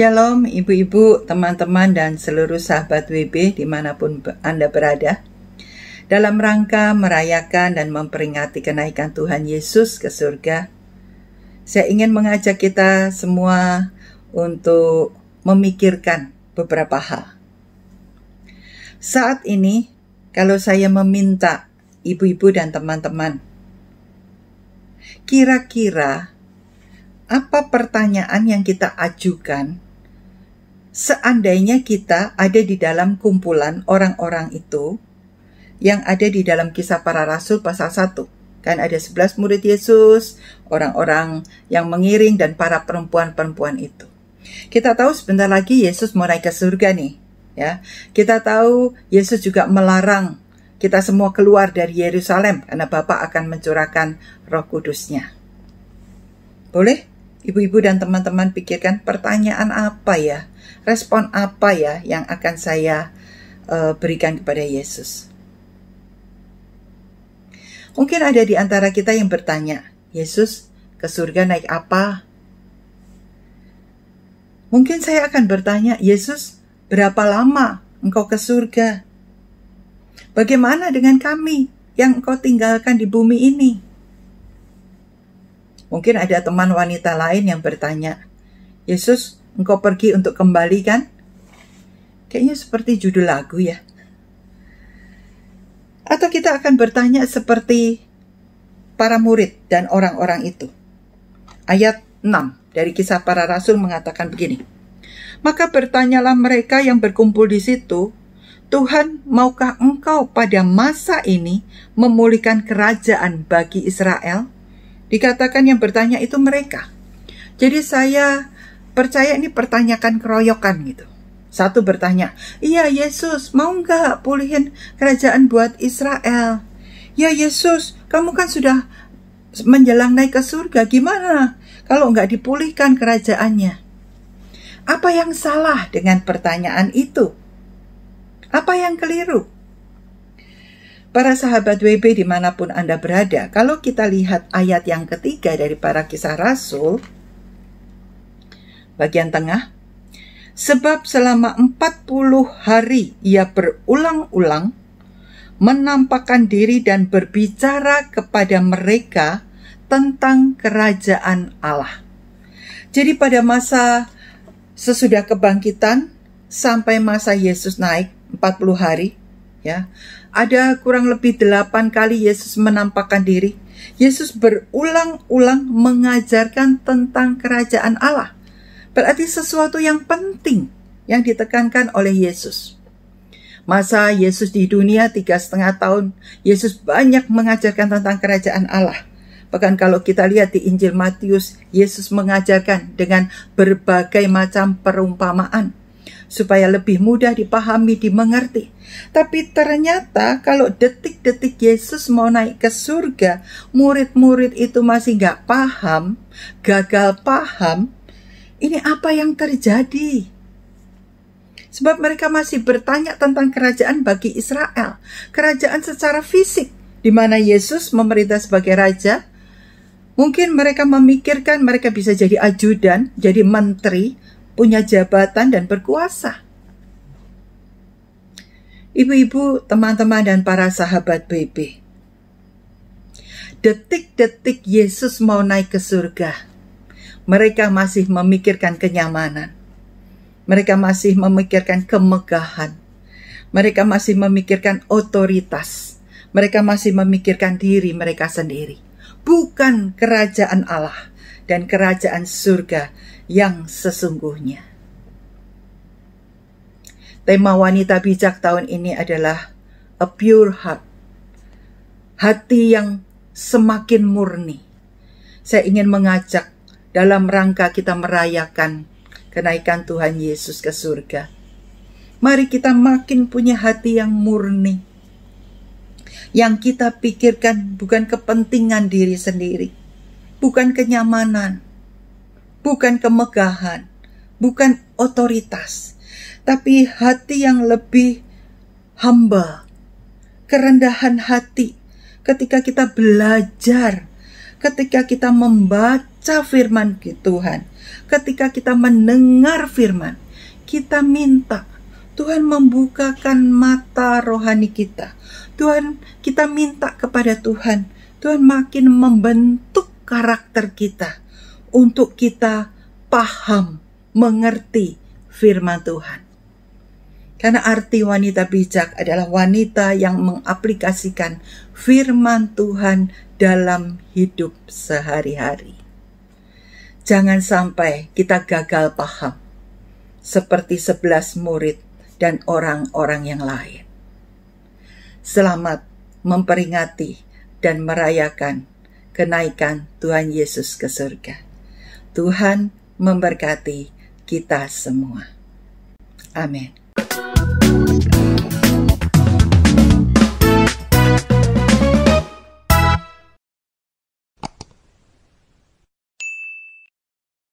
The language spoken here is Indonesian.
Shalom ibu-ibu, teman-teman, dan seluruh sahabat WB dimanapun Anda berada. Dalam rangka merayakan dan memperingati kenaikan Tuhan Yesus ke surga, saya ingin mengajak kita semua untuk memikirkan beberapa hal. Saat ini, kalau saya meminta ibu-ibu dan teman-teman, kira-kira apa pertanyaan yang kita ajukan seandainya kita ada di dalam kumpulan orang-orang itu yang ada di dalam Kisah Para Rasul pasal 1. Kan ada 11 murid Yesus, orang-orang yang mengiring, dan para perempuan-perempuan itu. Kita tahu sebentar lagi Yesus mau naik ke surga nih. Ya, kita tahu Yesus juga melarang kita semua keluar dari Yerusalem karena Bapa akan mencurahkan Roh Kudus-Nya. Boleh? Ibu-ibu dan teman-teman pikirkan pertanyaan apa ya, respon apa ya yang akan saya berikan kepada Yesus. Mungkin ada di antara kita yang bertanya, Yesus ke surga naik apa? Mungkin saya akan bertanya, Yesus berapa lama engkau ke surga? Bagaimana dengan kami yang engkau tinggalkan di bumi ini? Mungkin ada teman wanita lain yang bertanya, Yesus, engkau pergi untuk kembali kan? Kayaknya seperti judul lagu ya. Atau kita akan bertanya seperti para murid dan orang-orang itu. Ayat 6 dari Kisah Para Rasul mengatakan begini. Maka bertanyalah mereka yang berkumpul di situ, Tuhan, maukah engkau pada masa ini memulihkan kerajaan bagi Israel? Dikatakan yang bertanya itu mereka. Jadi saya percaya ini pertanyakan keroyokan gitu. Satu bertanya, iya Yesus, mau nggak pulihin kerajaan buat Israel? Ya Yesus, kamu kan sudah menjelang naik ke surga, gimana kalau nggak dipulihkan kerajaannya? Apa yang salah dengan pertanyaan itu? Apa yang keliru? Para sahabat WB dimanapun Anda berada, kalau kita lihat ayat yang ketiga dari para Kisah Rasul, bagian tengah, sebab selama 40 hari ia berulang-ulang menampakkan diri dan berbicara kepada mereka tentang kerajaan Allah. Jadi pada masa sesudah kebangkitan sampai masa Yesus naik 40 hari, ya, ada kurang lebih 8 kali Yesus menampakkan diri. Yesus berulang-ulang mengajarkan tentang kerajaan Allah. Berarti sesuatu yang penting yang ditekankan oleh Yesus. Masa Yesus di dunia 3,5 tahun, Yesus banyak mengajarkan tentang kerajaan Allah. Bahkan kalau kita lihat di Injil Matius, Yesus mengajarkan dengan berbagai macam perumpamaan supaya lebih mudah dipahami, dimengerti. Tapi ternyata kalau detik-detik Yesus mau naik ke surga, murid-murid itu masih nggak paham, gagal paham, ini apa yang terjadi? Sebab mereka masih bertanya tentang kerajaan bagi Israel, kerajaan secara fisik, di mana Yesus memerintah sebagai raja. Mungkin mereka memikirkan mereka bisa jadi ajudan, jadi menteri, punya jabatan dan berkuasa. Ibu-ibu, teman-teman, dan para sahabat BB, detik-detik Yesus mau naik ke surga, mereka masih memikirkan kenyamanan, mereka masih memikirkan kemegahan, mereka masih memikirkan otoritas, mereka masih memikirkan diri mereka sendiri, bukan kerajaan Allah dan kerajaan surga yang sesungguhnya. Tema wanita bijak tahun ini adalah a pure heart. Hati yang semakin murni. Saya ingin mengajak dalam rangka kita merayakan kenaikan Tuhan Yesus ke surga. Mari kita makin punya hati yang murni. Yang kita pikirkan bukan kepentingan diri sendiri. Bukan kenyamanan. Bukan kemegahan. Bukan otoritas. Tapi hati yang lebih humble, kerendahan hati ketika kita belajar, ketika kita membaca membaca firman Tuhan, ketika kita mendengar firman, kita minta Tuhan membukakan mata rohani kita. Kita minta kepada Tuhan makin membentuk karakter kita untuk kita paham, mengerti firman Tuhan. Karena arti wanita bijak adalah wanita yang mengaplikasikan firman Tuhan dalam hidup sehari-hari. Jangan sampai kita gagal paham seperti 11 murid dan orang-orang yang lain. Selamat memperingati dan merayakan kenaikan Tuhan Yesus ke surga. Tuhan memberkati kita semua. Amin.